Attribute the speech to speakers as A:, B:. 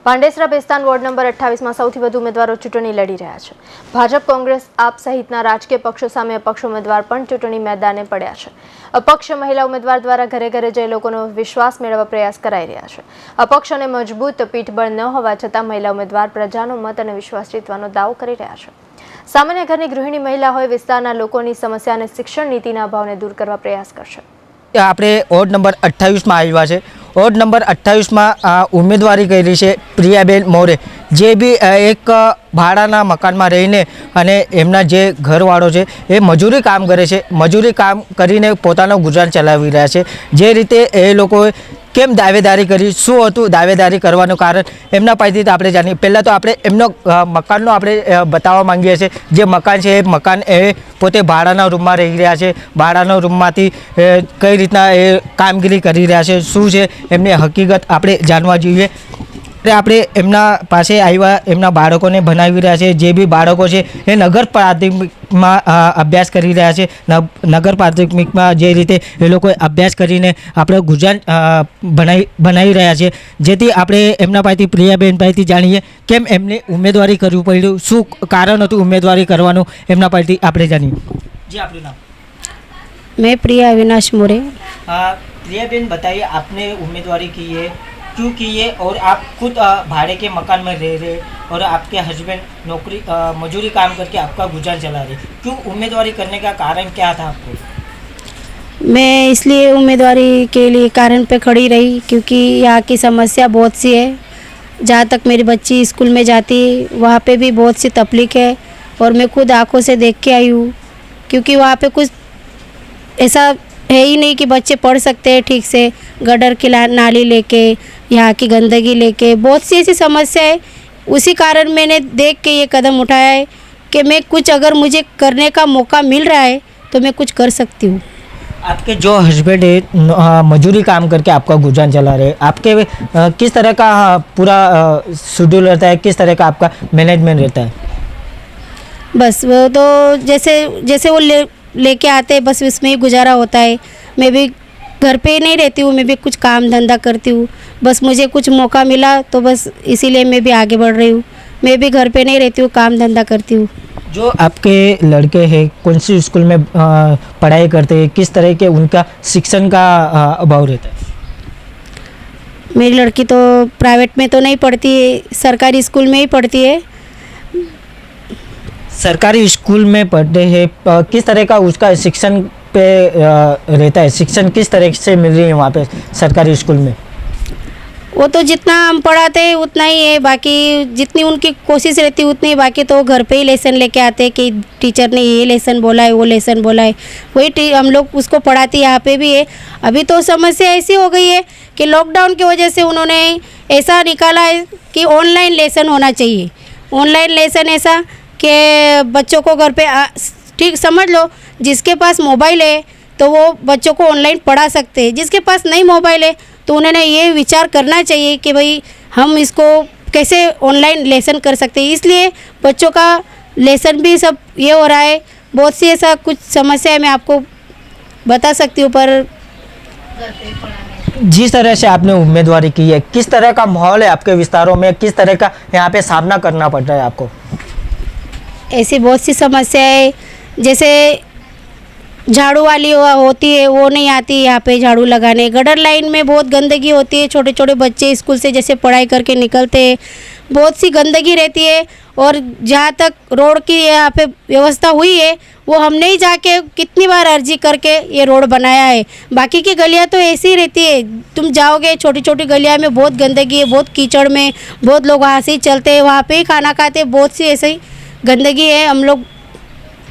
A: Pandesara Bestan ward number 28માં સૌથી વધુ ઉમેદવારો ચૂંટણી લડી રહ્યા છે। ભાજપ, કોંગ્રેસ, આપ સહિતના રાજકીય પક્ષો સામે અપક્ષ ઉમેદવાર પણ ચૂંટણી મેદાને પડ્યા છે। અપક્ષ મહિલા ઉમેદવાર દ્વારા ઘરે ઘરે જઈ લોકોનો વિશ્વાસ મેળવવા પ્રયાસ કરાઈ રહ્યા છે। અપક્ષ અને મજબૂત પીઠબળ ન હોવા છતાં મહિલા ઉમેદવાર પ્રજાનો મત અને વિશ્વાસ જીતવાનો દાવો કરી રહ્યા છે। સામાન્ય ઘરની ગૃહિણી મહિલા હોય, વિસ્તારના લોકોની સમસ્યા અને શિક્ષણ નીતિના અભાવને દૂર કરવા પ્રયાસ કરશે।
B: આપણે વોર્ડ નંબર 28 में આવ્યા છે। वोर्ड नंबर 28 में उम्मीदवारी करी है प्रियाबेन मोरे, जे भी एक भाड़ा मकान में रहीने अने एमना जे घरवाळो छे ए मजूरी काम करे छे। मजूरी काम करीने पोतानो गुजारण चलावी रह्या छे। जे रीते ए लोकोए केम दावेदारी करी, शुं हतुं दावेदारी करवानुं कारण एमना पासेथी आपणे जाणीए। पहला तो आपणे एमनो मकाननो आपणे बताववा मांगीए छीए। जे मकान छे ए मकान ए पोते भाड़ाना रूममां रही रह्या छे। भाड़ाना रूममांथी कई रीतना ए कामगीरी करी रह्या छे, शुं छे एमनी हकीकत आपणे जाणवा जोईए। આપણે એમના પાસે આવ્યા, એમના બાળકોને ભણાવી રહ્યા છે। જે બી બાળકો છે એ નગર પ્રાથમિકમાં અભ્યાસ કરી રહ્યા છે। નગર પ્રાથમિકમાં જે રીતે એ લોકોએ અભ્યાસ કરીને આપણે ગુજરાન બનાવી રહ્યા છે। જેથી આપણે એમના પાસેથી પ્રિયાબેન પાસેથી જાણીએ કેમ એમને ઉમેદવારી કરવું પડ્યું, શું કારણ હતું ઉમેદવારી કરવાનું, એમના પાસેથી આપણે જાણીએ। जी आपનું नाम?
C: मैं प्रिया अविनाश मोरे।
B: प्रियाबेन बताइए, आपने उम्मीदवारी की है, क्यों की है और आप खुद भाड़े के मकान में रह रहे और आपके हस्बैंड नौकरी मजूरी काम करके आपका गुजारा चला रहे, क्यों उम्मीदवारी करने का कारण क्या था आपको?
C: मैं इसलिए उम्मीदवारी के लिए कारण पे खड़ी रही क्योंकि यहाँ की समस्या बहुत सी है। जहाँ तक मेरी बच्ची स्कूल में जाती वहाँ पे भी बहुत सी तकलीफ है और मैं खुद आंखों से देख के आई हूँ। क्योंकि वहाँ पे कुछ ऐसा है ही नहीं कि बच्चे पढ़ सकते हैं ठीक से। गटर की नाली लेके, यहाँ की गंदगी लेके बहुत सी ऐसी समस्या है। उसी कारण मैंने देख के ये कदम उठाया है कि मैं कुछ अगर मुझे करने का मौका मिल रहा है तो मैं कुछ कर सकती हूँ।
B: आपके जो हस्बैंड है मजूरी काम करके आपका गुजारा चला रहे, आपके किस तरह का पूरा शेड्यूल रहता है, किस तरह का आपका मैनेजमेंट रहता है?
C: बस वो तो जैसे जैसे वो लेके आते हैं बस उसमें ही गुजारा होता है। मैं भी घर पे नहीं रहती हूँ, मैं भी कुछ काम धंधा करती हूँ। बस मुझे कुछ मौका मिला तो बस इसीलिए मैं भी आगे बढ़ रही हूँ। मैं भी घर पे नहीं रहती हूँ, काम धंधा करती हूँ।
B: जो आपके लड़के हैं कौन सी स्कूल में पढ़ाई करते हैं, किस तरह के उनका शिक्षण का अभाव रहता है?
C: मेरी लड़की तो प्राइवेट में तो नहीं पढ़ती है, सरकारी स्कूल में ही पढ़ती है।
B: सरकारी स्कूल में पढ़ते हैं, किस तरह का उसका शिक्षण पे रहता है? शिक्षण किस तरह से मिल रही है वहाँ पे सरकारी स्कूल में?
C: वो तो जितना हम पढ़ाते हैं उतना ही है, बाकी जितनी उनकी कोशिश रहती है उतनी। बाकी तो घर पे ही लेसन लेके आते हैं कि टीचर ने ये लेसन बोला है, वो लेसन बोला है, वही हम लोग उसको पढ़ाते यहाँ पे भी है। अभी तो समस्या ऐसी हो गई है कि लॉकडाउन की वजह से उन्होंने ऐसा निकाला है कि ऑनलाइन लेसन होना चाहिए। ऑनलाइन लेसन ऐसा कि बच्चों को घर पे ठीक समझ लो, जिसके पास मोबाइल है तो वो बच्चों को ऑनलाइन पढ़ा सकते हैं। जिसके पास नहीं मोबाइल है तो उन्होंने ये विचार करना चाहिए कि भाई हम इसको कैसे ऑनलाइन लेसन कर सकते हैं। इसलिए बच्चों का लेसन भी सब ये हो रहा है। बहुत सी ऐसा कुछ समस्या है, मैं आपको बता सकती हूँ। पर
B: जिस तरह से आपने उम्मीदवारी की है, किस तरह का माहौल है आपके विस्तारों में, किस तरह का यहाँ पे सामना करना पड़ रहा है आपको?
C: ऐसी बहुत सी समस्याएं, जैसे झाड़ू वाली होती है वो नहीं आती यहाँ पे झाड़ू लगाने। गटर लाइन में बहुत गंदगी होती है, छोटे छोटे बच्चे स्कूल से जैसे पढ़ाई करके निकलते हैं, बहुत सी गंदगी रहती है। और जहाँ तक रोड की यहाँ पे व्यवस्था हुई है वो हमने ही जाके कितनी बार अर्जी करके ये रोड बनाया है। बाकी की गलियाँ तो ऐसी ही रहती है, तुम जाओगे छोटी छोटी गलियाँ में बहुत गंदगी है, बहुत कीचड़ में बहुत लोग वहाँ से ही चलते हैं, वहाँ पे ही खाना खाते हैं, बहुत सी ऐसी गंदगी है। हम लोग